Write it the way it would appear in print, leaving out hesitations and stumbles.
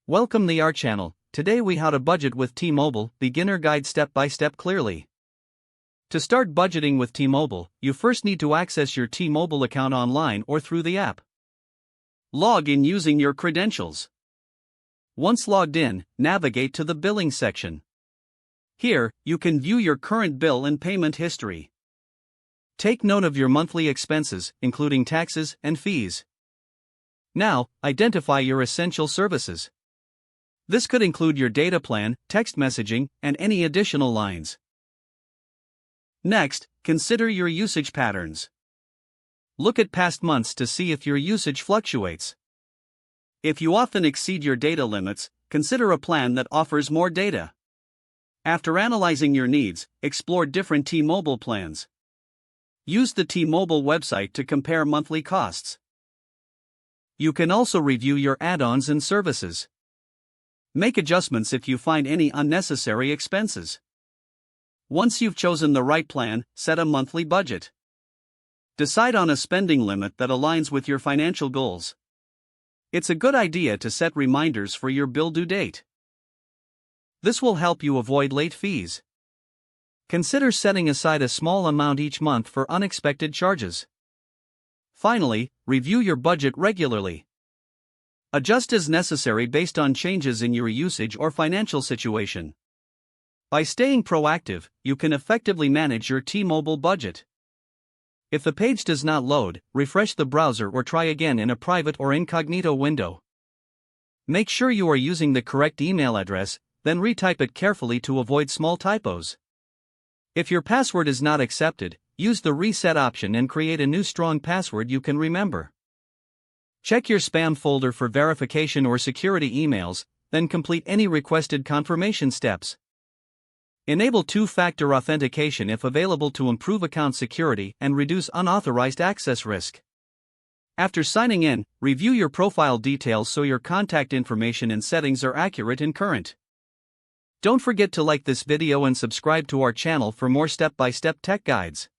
Welcome to our channel. Today we how to budget with T-Mobile, beginner guide step by step clearly. To start budgeting with T-Mobile, you first need to access your T-Mobile account online or through the app. Log in using your credentials. Once logged in, navigate to the billing section. Here, you can view your current bill and payment history. Take note of your monthly expenses, including taxes and fees. Now, identify your essential services. This could include your data plan, text messaging, and any additional lines. Next, consider your usage patterns. Look at past months to see if your usage fluctuates. If you often exceed your data limits, consider a plan that offers more data. After analyzing your needs, explore different T-Mobile plans. Use the T-Mobile website to compare monthly costs. You can also review your add-ons and services. Make adjustments if you find any unnecessary expenses. Once you've chosen the right plan, set a monthly budget. Decide on a spending limit that aligns with your financial goals. It's a good idea to set reminders for your bill due date. This will help you avoid late fees. Consider setting aside a small amount each month for unexpected charges. Finally, review your budget regularly. Adjust as necessary based on changes in your usage or financial situation. By staying proactive, you can effectively manage your T-Mobile budget. If the page does not load, refresh the browser or try again in a private or incognito window. Make sure you are using the correct email address, then retype it carefully to avoid small typos. If your password is not accepted, use the reset option and create a new strong password you can remember. Check your spam folder for verification or security emails, then complete any requested confirmation steps. Enable two-factor authentication if available to improve account security and reduce unauthorized access risk. After signing in, review your profile details so your contact information and settings are accurate and current. Don't forget to like this video and subscribe to our channel for more step-by-step tech guides.